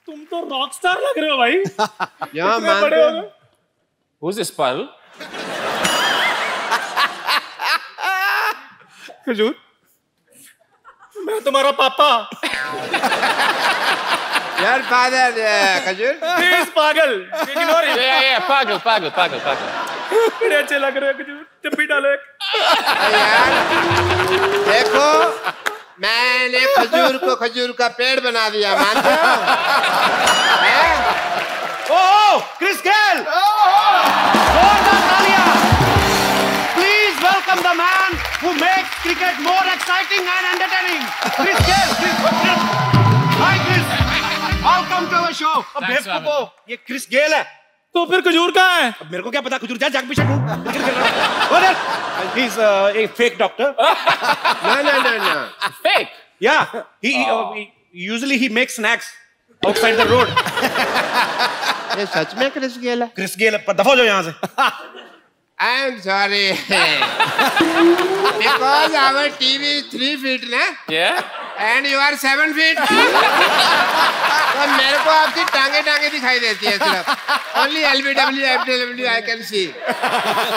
तुम तो rock star लग रहे हो भाई। यहाँ बड़े हो गए। Who's this pal? खजूर, मैं तुम्हारा पापा। यार फादर खजूर। प्लीज पागल, इग्नोर हिम। Yeah, pagal. बड़े अच्छे लग रहे हो खजूर, टिप्पी डालो एक। यार देखो, मैंने खजूर को खजूर का पेड़ बना दिया, मानते हो? ओह, क्रिस गेल! जोरदार तालियां! Please welcome the man who makes cricket more exciting and entertaining. Chris Gayle. Hi Chris. Welcome to our show. अब बेवकूफो, ये क्रिस गेल है। तो फिर खजूर कहाँ है? अब मेरे को क्या पता, खजूर जा जाके पीछे ढूंढ। He's a fake doctor. No. Fake. Yeah, he usually he makes snacks outside the road. ये सच में क्रिस गेल है? क्रिस गेल, दफा हो जाओ यहाँ से। I'm sorry. Because our TV is 3 feet, na? Yeah. And you are 7 feet. तो मेरे को आपकी टांगे दिखाई देती है सिर्फ। Only LBW, FW I can see.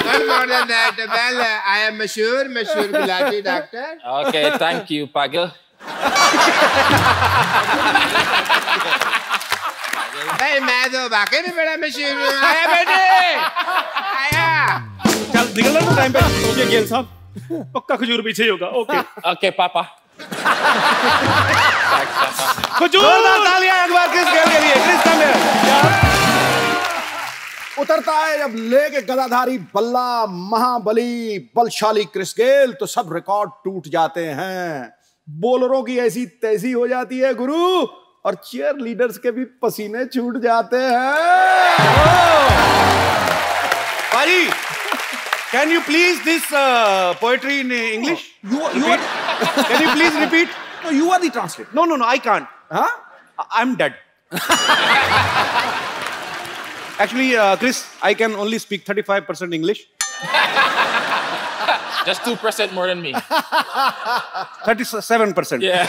Not more than that. Well, I am Mashur Gulati doctor. Okay, thank you, pagal. भाई मैं तो वाकई में बड़ा मशहूर हूँ। आया बेटे, आया। चल निकल लो टाइम पे। ओके गेल साहब, पक्का खजूर पीछे ही होगा। Okay Okay, papa. खजूर। जोरदार तालियां एक बार क्रिस गेल के लिए। क्रिस कम है। उतरता है जब लेके गदाधारी बल्ला महाबली बलशाली क्रिस गेल, तो सब रिकॉर्ड टूट जाते हैं। बॉलरों की ऐसी तैसी हो जाती है गुरु, और चीयर लीडर्स के भी पसीने छूट जाते हैं। Pari, can you please this poetry in English? You are Can you please repeat? no, you are the translator. No, I can't. Huh? I'm dead. Actually, Chris, I can only speak 35% English. Just 2% more than me. 37%. Yeah.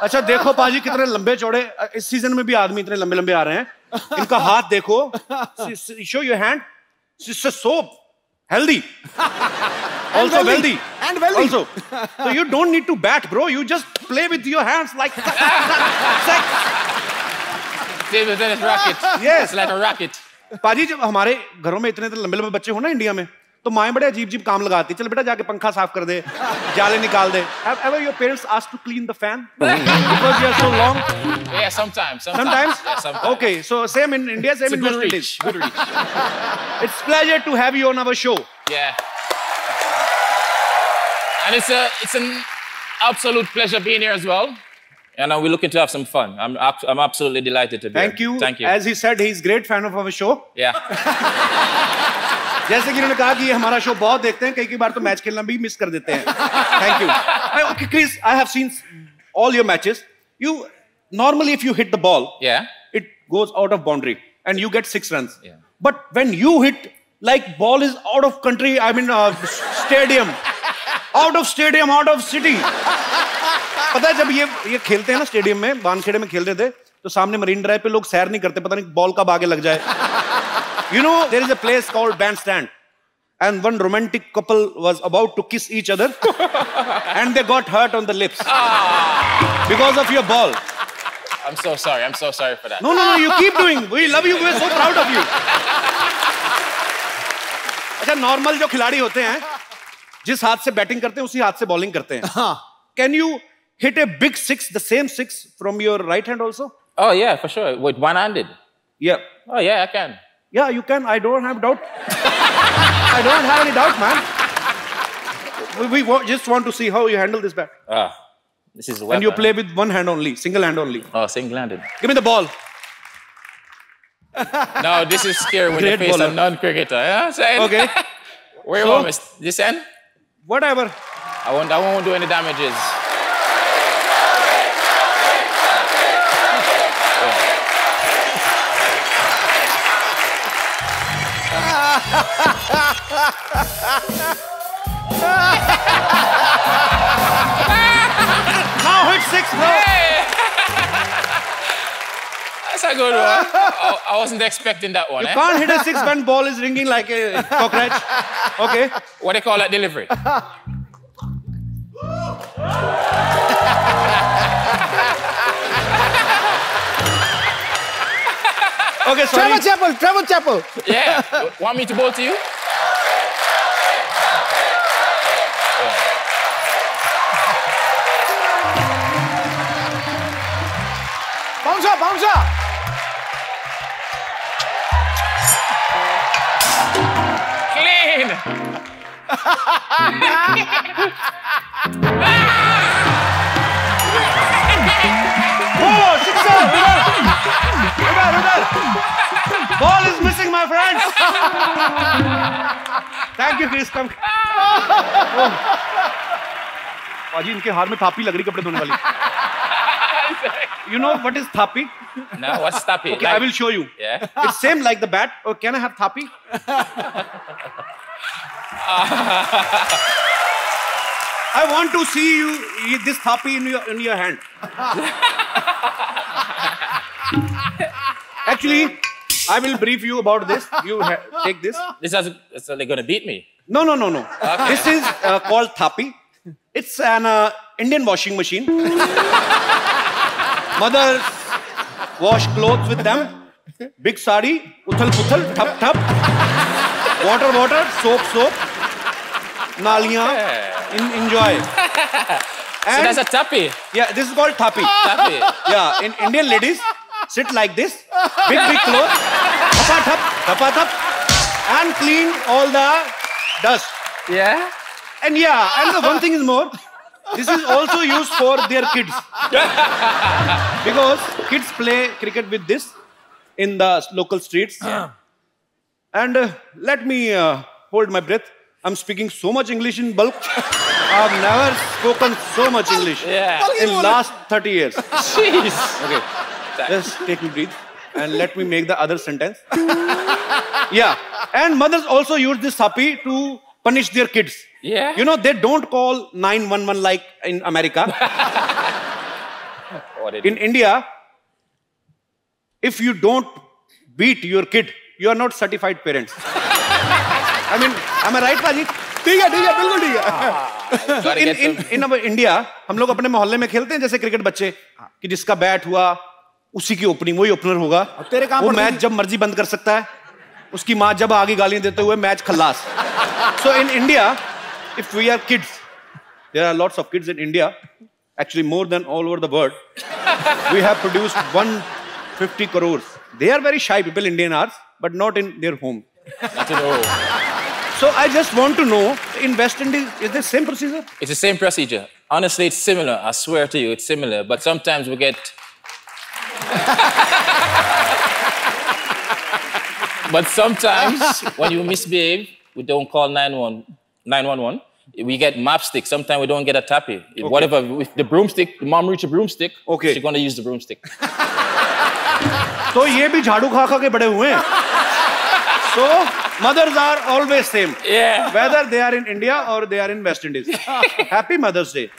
अच्छा देखो पाजी कितने लंबे चौड़े इस season में भी आदमी इतने लंबे लंबे आ रहे हैं। इनका हाथ देखो, show your hand. It's so healthy. Also wealthy. And wealthy. Also, so you don't need to bat, bro. You just play with your hands like sex. Same as a rocket. Yes. It's like a rocket. पाजी जब हमारे घरों में इतने लंबे लंबे बच्चे हो ना इंडिया में, तो माएं बड़े अजीब काम लगाती, चल बेटा जाके पंखा साफ कर दे, जाले निकाल दे। Have ever your parents asked to clean the fan because you are so long? Yeah, sometimes. Sometimes? Yeah, sometimes. Okay, so same in India, It's same a in good West reach. Indies. Good reach. It's pleasure to have you on our show. Yeah. And it's an absolute pleasure being here as well. And we're looking to have some fun. I'm absolutely delighted to be Thank here. you. Thank you. As he said, he's great fan of our show. Yeah. जैसे कि उन्होंने कहा कि ये हमारा show बहुत देखते हैं, कई बार तो मैच खेलना भी मिस कर देते हैं। Thank you. Okay, Chris, I have seen all your matches. You normally, if you hit the ball, Yeah. it goes out of boundary and you get 6 runs. Yeah. But when you hit, like ball is out of country, I mean stadium, out of stadium, out of city. पता है जब ये खेलते हैं ना stadium में, बानखेड़े में खेल रहे थे, तो सामने मरीन ड्राइव पे लोग सैर नहीं करते, पता नहीं बॉल कब आगे लग जाए। You know, there is a place called Bandstand, and one romantic couple was about to kiss each other, and they got hurt on the lips because of your ball. I'm so sorry. I'm so sorry for that. No, you keep doing. We love you. We're so proud of you. अच्छा, normal जो खिलाड़ी होते हैं, जिस हाथ से batting करते हैं, उसी हाथ से बॉलिंग करते हैं। Can you hit a big 6, the same 6 from your right hand also? Oh, yeah, for sure. With one-handed. Yeah. Oh, yeah, I can. Yeah, you can. I don't have doubt. I don't have any doubt, man. We just want to see how you handle this bat. This is a And weapon. you play with one hand only, single hand only. Oh, single-handed. Give me the ball. No, this is scary when you Great face bowler. a non-cricketer. Yeah, saying? Okay. Where you So- want me? This end? Whatever. I won't do any damages. Now hit 6, bro. That's a good one. I wasn't expecting that one. You Eh? can't hit a six when ball is ringing like a cockroach. Okay. What they call that delivery? Okay, sorry. Trevor Chappell. Yeah. Want me to bowl to you? Bouncer. Clean. Oh, sixer! Udhar! Ball is missing, my friends. Thank you, Chris. Come. पाजी इनके हार में थापी लग रही कपड़े धोने वाली. You know what is thapi? Now what's tappy? Okay, I will show you. Yeah. It's same like the bat. Oh, can I have thapi? I want to see you this thapi in your hand. Actually, I will brief you about this. You take this. It's they're gonna beat me. No. Okay. This is called thapi. It's an Indian washing machine. Mothers wash clothes with them. Big sari, uthal-puthal, thap. Water, soap. Naliyan, enjoy. So that's a tappy. Yeah, this is called thapi. Tappy. Yeah, in Indian ladies sit like this, big clothes, thap, and clean all the dust. Yeah. And the one thing is more, this is also used for their kids. Because kids play cricket with this in the local streets. And let me hold my breath. I'm speaking so much English in bulk. I've never spoken so much English in last 30 years. Jeez. Okay, just take a breath and let me make the other sentence. Yeah, and mothers also use this thapi to punish their kids. Yeah. You know, they don't call 911 like in America. In India, if you don't beat your kid, you are not certified parents. I mean, am I right, Paji? ठीक है बिल्कुल ठीक है. So in our India, हम लोग अपने मोहल्ले में खेलते हैं जैसे क्रिकेट बच्चे कि जिसका बैट हुआ उसी की ओपनिंग वही ओपनर होगा. तेरे काम वो मैच जब मर्जी बंद कर सकता है. उसकी माँ जब आगे गालियां देते हुए match Khallas. So in India, if we are kids, there are lots of kids in India, actually more than all over the world. We have produced 150 crores. They are very shy people, Indian are, but not in their home. So I just want to know, in West Indies, is the same procedure? It's the same procedure. Honestly, it's similar. I swear to you, it's similar. But sometimes we get... But sometimes, when you misbehave, we don't call 911. We get mapstick. Sometimes we don't get a tappy. Okay. Whatever, with the broomstick, the mom reach a broomstick, okay, she's going to use the broomstick. So ये भी झाड़ू खा के बड़े हुए हैं. So mothers are always same. Yeah. Whether they are in India or they are in West Indies. Happy Mother's Day.